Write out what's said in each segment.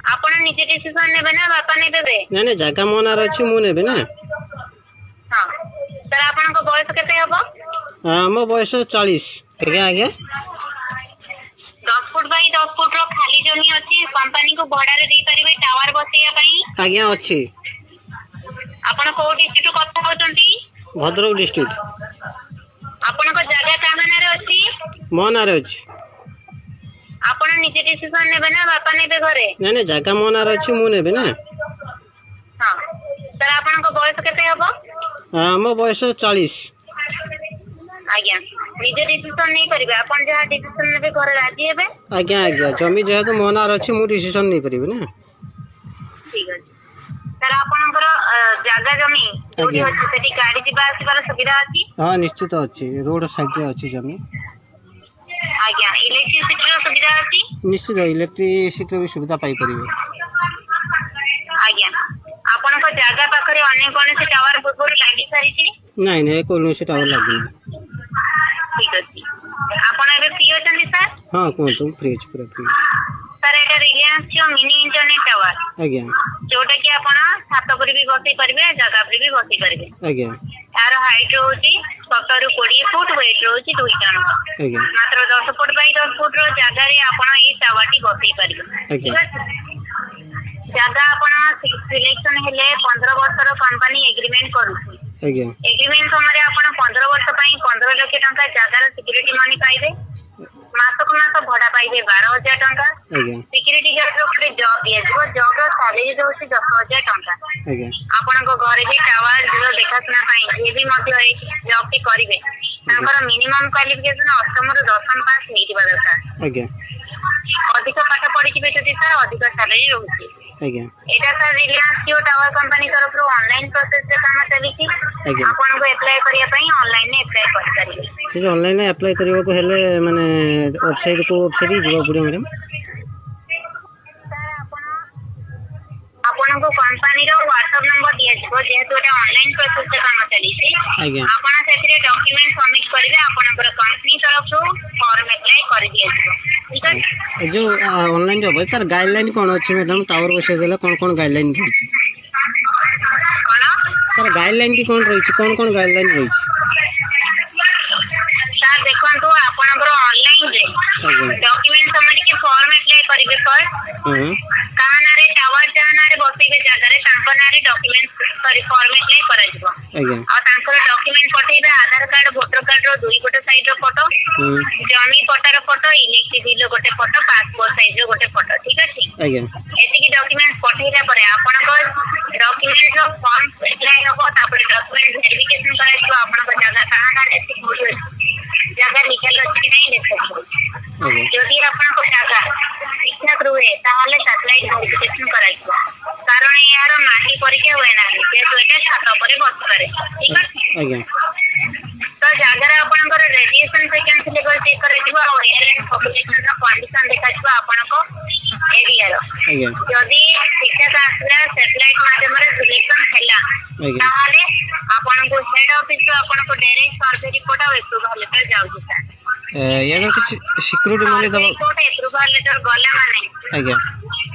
आपण निजे डिसीजन नेबे ना बापा नेबे बे नहीं नहीं जगह मो नार अछि मु नेबे ना। हां सर आपन को बयस केते हबो? मो बयस 40। आज्ञा आज्ञा 10 फुट बाई 10 फुट रो खाली जमी अछि कंपनी को भड़ा रे देई परिबे टावर बसैया पई? आज्ञा अछि। आपण को डिस्ट्रिक्ट कथा होतंती? भद्रक डिस्ट्रिक्ट। आपण को जगह काना रे अछि? मो नार अछि। आपण निजे डिसीजन नेबे ना बापा नेबे घरे? नहीं नहीं जगह मो नार अछि मु नेबे ना। हां सर आपन को बयस केते हबो? मो बयस 40। आज्ञा निजे डिसीजन नहीं परिबे आपण जहा डिसीजन नेबे घरे राजी हेबे? आज्ञा आज्ञा जमी जेहेतु मो नार अछि मु डिसीजन नहीं परिबे ना। ठीक है सर आपनकर जागा जमी जोडी अछि सेठी गाड़ी जिबा आसीबार सुविधा अछि? हां निश्चित अछि रोड साइड रे अछि जमी। आज्ञा इलेक्ट्रिसिटी रो सुविधा अछि? निश्चित इलेक्ट्रिसिटी भी सुविधा पाई परिबे। आज्ञा आपण को जागा पाखरे अन्य कोन से टावर पूर्व लागि सारी छी? नहीं नहीं कोन से टावर लागि नहीं। ठीक अछि आपण एबे फ्री होचंदी सर? हां कोन तुम फ्री छ पूरा फ्री। सर एटा रिलायंस जो मिनी इंटरनेट टावर आज्ञा जोटा कि आपण छात पर भी बसई परिबे जगह पर भी बसई परिबे। आज्ञा यार हाइट होची 17 ରୁ 20 फुट वेट होची 2 टन। आज्ञा मात्र 10 फुट बाई 10 फुट रो जागा रे आपण ई टावरटी बसई परिबे। आज्ञा जागा आपण सिलेक्शन हेले 15 वर्ष रो कंपनी एग्रीमेंट करूची। आज्ञा एग्रीमेंट समय आपण 15 वर्ष पई 15 लाख टका जागार सिक्युरिटी मनी पाइबे। मासक मास भड़ा पाइबे 12000 टका। आज्ञा सिक्युरिटी गार्ड रो फ्री जॉब दिए जो जॉब रो सैलरी होची 10000 टका। आज्ञा आपण को घरे भी टावर जो देखासना पाई जे भी मध्य ए जॉब टी करिवे तांकर मिनिमम क्वालिफिकेशन अष्टम रो दशम पास हेतिबा दरकार। आज्ञा अधिक पाठ पढी थिबे जति सर अधिक सैलरी रहउची। आज्ञा एटा सर रिलायंस जियो टावर कंपनी तरफ रो ऑनलाइन प्रोसेस से काम चली छी। आज्ञा आपण को अप्लाई करिया पई ऑनलाइन ने अप्लाई कर परिबे। से ऑनलाइन अप्लाई करबा को हेले माने वेबसाइट को वेबसाइट जीवा पड़े मैडम? आपण को कंपनी रो व्हाट्सएप नंबर दिया जिवो जेहेतु एटा ऑनलाइन प्रोसेस से काम चली छी। आज्ञा आपण सेथिरे डॉक्यूमेंट सबमिट करिवे आपनकर कंपनी तरफ रो फॉर्म अप्लाई कर दिया जिवो। ठीक है जो ऑनलाइन जॉब है तार गाइडलाइन कोन अछि मैडम टावर बसे देला कोन कोन गाइडलाइन रही छी? कोन तार गाइडलाइन की कोन रही छी कोन कोन गाइडलाइन रही छी? सर देखंतु आपनकर ऑनलाइन रे डॉक्यूमेंट सबमिट के फॉर्म अप्लाई करिवे फर्स्ट। हां कहा नारे टावर जहा नारे बसैबे जागा रे तांको नारे डॉक्यूमेंट सॉरी फॉर्म अप्लाई करा जिवो। आज्ञा आ तांकर डॉक्यूमेंट पठेबे आधार कार्ड वोटर कार्ड रो दुई गोटे साइड रो फोटो जमी पट्टार फोटो इलेक्ट्रिक बिल गोटे फोटो पासपोर्ट साइज रो गोटे फोटो। ठीक अछि आज्ञा एतिकी डॉक्यूमेंट पठेला परे आपनकर डॉक्यूमेंट रो फॉर्म अप्लाई होबो तापर डॉक्यूमेंट वेरिफिकेशन करा जिवो आपनकर जागा कहा नारे सिक्योर जागा लिखल अछि कि नहीं देखो। आज्ञा यदि आपनकर जागा ठीक ठाक रुहे ताहले सैटेलाइट वेरिफिकेशन करा जिवो कारण यार माटी परीक्षा होय ना जेहेतु एटा छात पर बस करे। ठीक अछि आज्ञा तो जागा रे आपनकर रेडिएशन फ्रीक्वेंसी लेवल चेक करा जिवो और एयर एंड पॉपुलेशन रो कंडीशन देखा जिवो आपनको एरिया रो। आज्ञा यदि ठीक ठाक आसला सैटेलाइट माध्यम रे सिलेक्शन हैला आज्ञा ताहले आपनको हेड ऑफिस रो आपनको डायरेक्ट सर्वे रिपोर्ट और अप्रूवल लेटर जाउची सर। यार कुछ सिक्योरिटी माने दबा रिपोर्ट अप्रूवल लेटर गला माने आज्ञा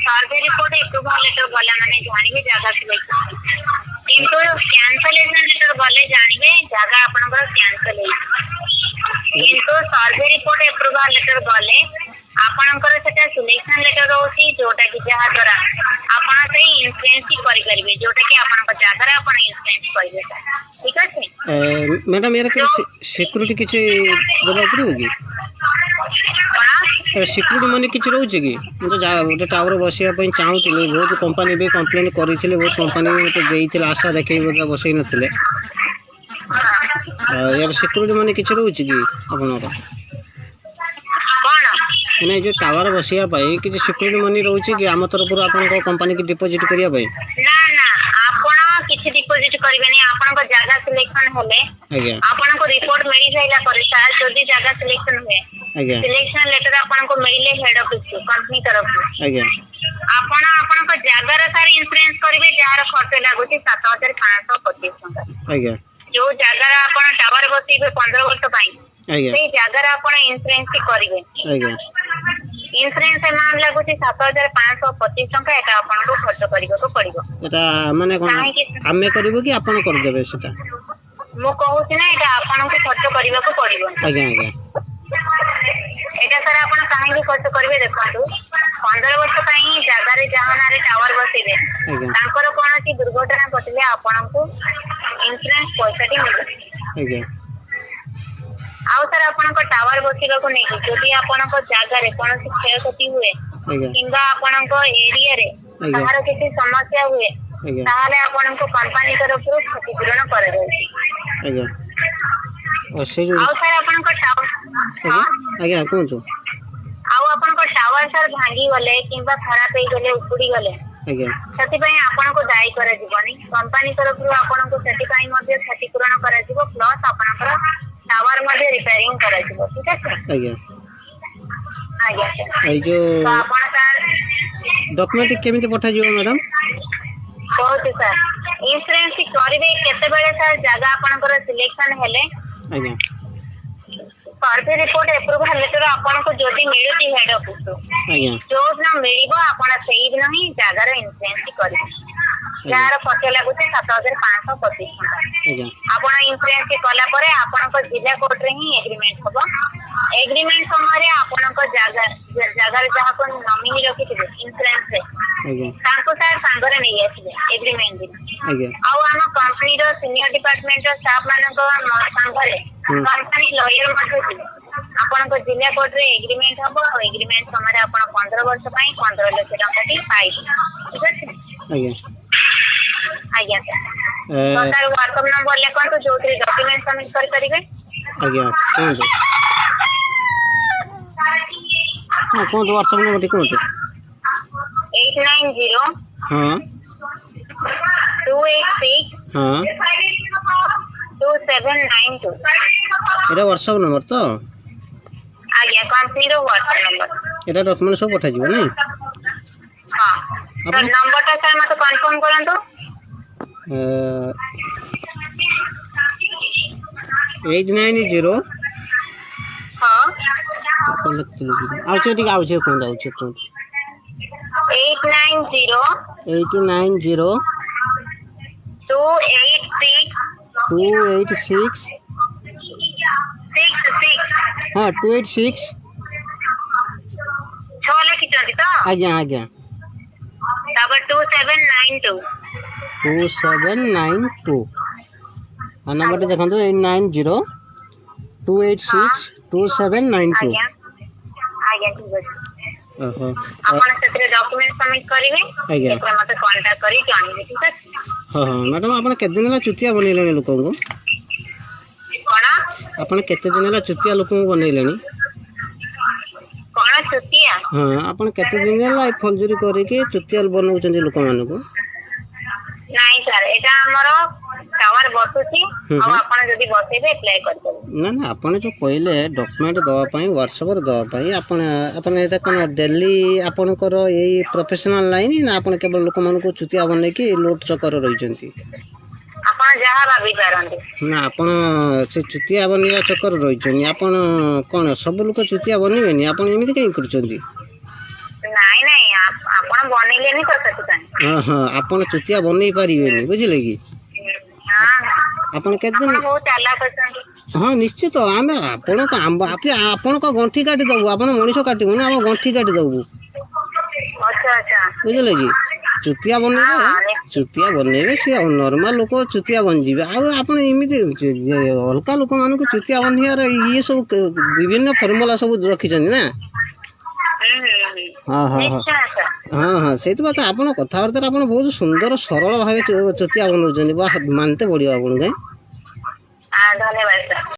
सर्वे रिपोर्ट अप्रूवल लेटर गला माने जानिबे जागा सिलेक्शन किंतु कैंसलेशन लेटर गले जानिबे जागा आपनकर कैंसल हे। किंतु सर्वे रिपोर्ट अप्रूवल लेटर गले आपनकर सेटा सिलेक्शन लेटर होची जोटा कि जहा द्वारा आपण से इंश्योरेंस करि परिबे जोटा कि आपनकर जागा रे आपण इंश्योरेंस करिवे सर। ठीक अछि मैडम यार कुछ सिक्योरिटी किछ दबा पड़ो की? सिक्योरिटी माने किछ रहउछ की? म तो गोटे टावर बसिया पई चाहूतिले बहुत कंपनी भी कंप्लेन करिथिले बहुत कंपनी मते देइथिले आशा देखै बोला बसै नथिले। यार सिक्योरिटी माने किछ रहउछ की आपनर? कोन माने जो टावर बसिया पई किछ सिक्योरिटी मनी रहउछ की आम तरफ रो आपन को कंपनी की डिपॉजिट करिया पई? ना ना आपण किछ डिपॉजिट करिवेनी आपण को जागा सिलेक्शन होले आज्ञा आपण को रिपोर्ट मिली जाइला पर सर जदी जागा सिलेक्शन हुए आज्ञा सिलेक्शन लेटर आपण को मिले हेड ऑफिस कंपनी तरफ से आज्ञा आपण को जागा रे सर इंश्योरेंस करिवे जार खर्च लागुची 7525 टका। आज्ञा जो जागा रे आपण टावर बसीबे 15 वर्ष पई आज्ञा सेई जागा रे आपण इंश्योरेंस करिवे। आज्ञा ଇନ୍ସୁରାନ୍ସ ଆମାଉଣ୍ଟ ଲାଗୁଛି 7,525 ଟଙ୍କା। ଏଟା ଆପଣଙ୍କୁ ଖର୍ଚ୍ଚ କରିବାକୁ ପଡିବ। এটা ମାନେ କ'ଣ କାହିଁକି ଆମେ କରିବୁ କି ଆପଣ କରିଦେବେ ସେଟା? ମୁଁ କହୁଛି ନା ଏଟା ଆପଣଙ୍କୁ ଖର୍ଚ୍ଚ କରିବାକୁ ପଡିବ। ଆଜ୍ଞା ଆଜ୍ଞା ଏଟା ସାର୍ ଆପଣ କାହିଁକି ଖର୍ଚ୍ଚ କରିବେ ଦେଖନ୍ତୁ, 15 ବର୍ଷ ପାଇଁ ଜାଗାରେ ଯାହା ନାଁରେ ଟାୱାର ବସେଇବେ, ଆଜ୍ଞା ତାଙ୍କର କୌଣସି ଦୁର୍ଘଟଣା ଘଟିଲେ ଆପଣଙ୍କୁ ଇନ୍ସୁରାନ୍ସ ପଇସାଟି ମିଳିବ। ଆଜ୍ଞା ଆଉ ସାର୍ ଆପଣଙ୍କ ଟାୱାର ବସିବାକୁ ନେଇକି ଯଦି ଆପଣଙ୍କ ଜାଗାରେ କୌଣସି କ୍ଷୟକ୍ଷତି ହୁଏ ଆଜ୍ଞା କିମ୍ବା ଆପଣଙ୍କ ଏରିଆରେ ଆଜ୍ଞା କାହାର କିଛି ସମସ୍ୟା ହୁଏ, ଆଜ୍ଞା ତାହେଲେ ଆପଣଙ୍କୁ କମ୍ପାନୀ ତରଫରୁ କ୍ଷତିପୂରଣ କରାଯାଉଛି। ଆଜ୍ଞା ସେ ଯୋଉ ଆଉ ସାର୍ ଆପଣଙ୍କ ଆଜ୍ଞା ଆଜ୍ଞା କୁହନ୍ତୁ। ଆଉ ଆପଣଙ୍କ ଟାୱାର ସାର୍ ଭାଙ୍ଗିଗଲେ କିମ୍ବା ଖରାପ ହେଇଗଲେ ଉପୁଡି ଗଲେ ଆଜ୍ଞା ସେଥିପାଇଁ ଆପଣଙ୍କୁ ଦାୟୀ କରାଯିବନି। କମ୍ପାନୀ ତରଫରୁ ଆପଣଙ୍କୁ ସେଥିପାଇଁ ମଧ୍ୟ କ୍ଷତିପୂରଣ କରାଯିବ, ପ୍ଲସ୍ ଆପଣଙ୍କର ଟାୱାର ମଧ୍ୟ ରିପେୟାରିଂ କରାଯିବ। ଠିକ ଅଛି? ଆଜ୍ଞା ଆଜ୍ଞା ସାର୍। ଏଇ ଯୋଉ ତ ଆପଣ ସାର୍ ଡକ୍ୟୁମେଣ୍ଟ କେମିତି ପଠାଯିବ ମ୍ୟାଡ଼ାମ୍? କହୁଛି ସାର୍, ଇନ୍ସୁରାନ୍ସ କରିବେ କେତେବେଳେ ସାର୍? ଜାଗା ଆପଣଙ୍କର ସିଲେକ୍ସନ ହେଲେ ଆଜ୍ଞା ସର୍ଭେ ରିପୋର୍ଟ ଏପ୍ରୁଭାଲ ଲେଟର ଆପଣଙ୍କୁ ଯଦି ମିଳୁଛି ହେଡ୍ ଅଫିସରୁ, ଆଜ୍ଞା ଯୋଉ ଦିନ ମିଳିବ ଆପଣ ସେଇଦିନ ହିଁ ଜାଗାର ଇନ୍ସୁରାନ୍ସ କରିବେ, ଯାହାର ଖର୍ଚ୍ଚ ଲାଗୁଛି 7,525 ଟଙ୍କା। ଆଜ୍ଞା ଆପଣ ଇନ୍ସୁରାନ୍ସ କଲା ପରେ ଆପଣଙ୍କ ଜିଲ୍ଲା କୋର୍ଟରେ ହିଁ ଏଗ୍ରିମେଣ୍ଟ ହବ। ଏଗ୍ରିମେଣ୍ଟ ସମୟରେ ଆପଣଙ୍କ ଜାଗାରେ ଯାହାକୁ ନମିନି ରଖିଥିବେ ଇନ୍ସୁରାନ୍ସରେ, ଆଜ୍ଞା ତାଙ୍କୁ ସାର୍ ସାଙ୍ଗରେ ନେଇ ଆସିବେ ଏଗ୍ରିମେଣ୍ଟ ଦିନ। ଆଜ୍ଞା ଆଉ ଆମ କମ୍ପାନୀର ସିନିୟର ଡିପାର୍ଟମେଣ୍ଟର ଷ୍ଟାଫ ମାନଙ୍କ ସାଙ୍ଗରେ କମ୍ପାନୀ ଲୟର ମଧ୍ୟ ଥିବେ। ଆପଣଙ୍କ ଜିଲ୍ଲା କୋର୍ଟରେ ଏଗ୍ରିମେଣ୍ଟ ହବ। ଆଉ ଏଗ୍ରିମେଣ୍ଟ ସମୟରେ ଆପଣ 15 ବର୍ଷ ପାଇଁ 15 ଲକ୍ଷ ଟଙ୍କାଟି ପାଇବେ। ଠିକ ଅଛି? ଆଜ୍ଞା ଆଜ୍ଞା ସାର୍। ତ ସାର୍ ହ୍ୱାଟ୍ସଆପ ନମ୍ବର ଲେଖନ୍ତୁ ଯୋଉଥିରେ ଡକ୍ୟୁମେଣ୍ଟ ସବମିଟ କରିପାରିବେ। ଆଜ୍ଞା କୁହନ୍ତୁ। ହଁ କୁହନ୍ତୁ ହ୍ୱାଟ୍ସଆପ ନମ୍ବରଟି କୁହନ୍ତୁ। 890 ହଁ 286 ହଁ 2792। ଏଇଟା ହ୍ୱାଟ୍ସଆପ ନମ୍ବର ତ? ଆଜ୍ଞା, କମ୍ପାନୀର ହ୍ୱାଟ୍ସଆପ ନମ୍ବର। ଏଇଟା ଡକ୍ୟୁମେଣ୍ଟ ସବୁ ପଠାଯିବ ନାଇଁ? ହଁ, ତ ନମ୍ବରଟା ସାର୍ ମତେ କନଫର୍ମ କରନ୍ତୁ। 890 ହଁ ଆଉଛେ ଟିକେ ଆଉଛେ କୁହନ୍ତୁ 890 890 286 286 66 ହଁ 286 6 ଲେଖିଛନ୍ତି ତ? ଆଜ୍ଞା ଆଜ୍ଞା ତାପରେ 2792 2792 ଆଉ ନମ୍ବରଟି ଦେଖନ୍ତୁ 890 286 2792। ଆଜ୍ଞା ଆଜ୍ଞା ଠିକ ଅଛି। ଓହୋ ଆପଣ ସେଥିରେ ଡକ୍ୟୁମେଣ୍ଟ ସବମିଟ କରିବେ। ଆଜ୍ଞା ସେଥିରେ ମତେ କଣ୍ଟାକ୍ଟ କରି ଜଣାଇବେ। ଠିକ ଅଛି? ହଁ ହଁ ମ୍ୟାଡ଼ାମ୍ ଆପଣ କେତେ ଦିନ ହେଲା ଚୁତିଆ ବନେଇଲେଣି ଲୋକଙ୍କୁ? କଣ ଆପଣ କେତେ ଦିନ ହେଲା ଚୁତିଆ ଲୋକଙ୍କୁ ବନେଇଲେଣି? କଣ ଛୁଟିଆ? ହଁ ଆପଣ କେତେ ଦିନ ହେଲା ଏ ଫର୍ଜରୀ କରିକି ଚୁତିଆ ବନଉଛନ୍ତି ଲୋକମାନଙ୍କୁ? ନାଇଁ ସାର୍, ଏଟା ଆମର ଟାୱାର ବସୁଛି। ଆଉ ଆପଣ ଯଦି ବସେଇବେ ଆପ୍ଲାଏ କରିଦେବେ। ନା ନା ଆପଣ ଯେଉଁ କହିଲେ ଡକ୍ୟୁମେଣ୍ଟ ଦେବା ପାଇଁ ହ୍ୱାଟ୍ସଆପ୍ରେ ଦେବା ପାଇଁ ଆପଣ ଏଇଟା କ'ଣ ଡେଲି ଆପଣଙ୍କର ଏଇ ପ୍ରଫେସନାଲ ଲାଇନ୍ ନା ଆପଣ କେବଳ ଲୋକମାନଙ୍କୁ ଚୁତିଆ ବନେଇକି ଲୋଟ୍ ଚକର ରହିଛନ୍ତି? ଆପଣ ଯାହା ଭାବି ପାରନ୍ତି। ନା ଆପଣ ସେ ଚୁତିଆ ବନେଇବା ଚକର ରହିଛନ୍ତି। ଆପଣ କ'ଣ ସବୁ ଲୋକ ଚୁତିଆ ବନେଇବେନି? ଆପଣ ଏମିତି କାହିଁ କରୁଛନ୍ତି? ନାଇଁ ନାଇଁ, ଆପଣ ବନେଇଲେନି ତ ସେଥିପାଇଁ। ହଁ ହଁ ଆପଣ ଚୁତିଆ ବନେଇ ପାରିବେନି, ବୁଝିଲେ କି? ଆପଣ କେତେ ଦିନ? ଆପଣ ବହୁତ ଚାଲାକ ଅଛନ୍ତି। ହଁ ନିଶ୍ଚିତ, ଆମେ ଆପଣଙ୍କ ଗଣ୍ଠି କାଟି ଦେବୁ। ଆପଣ ମଣିଷ କାଟିବୁ ନା, ଆମ ଗଣ୍ଠି କାଟି ଦେବୁ, ଆଚ୍ଛା ଆଚ୍ଛା। ବୁଝିଲେ କି? ଚୁତିଆ ବନେଇବେ ସିଏ ନର୍ମାଲ ଲୋକ ଚୁତିଆ ବନିଯିବେ। ଆଉ ଆପଣ ଏମିତି ଅଲଗା ଲୋକମାନଙ୍କୁ ଚୁତିଆ ବନେଇବାର ଇଏ ସବୁ ବିଭିନ୍ନ ଫର୍ମୁଲା ସବୁ ରଖିଛନ୍ତି ନା? ହଁ ହଁ ହଁ ହଁ ହଁ ସେଇଥିପାଇଁ ତ ଆପଣ କଥାବାର୍ତ୍ତାରେ ଆପଣ ବହୁତ ସୁନ୍ଦର ସରଳ ଭାବେ ଚୁତିଆ ବନଉଛନ୍ତି। ବା ମାନିତେ ପଡ଼ିବ ଆପଣଙ୍କୁ। ଧନ୍ୟବାଦ ସାର୍।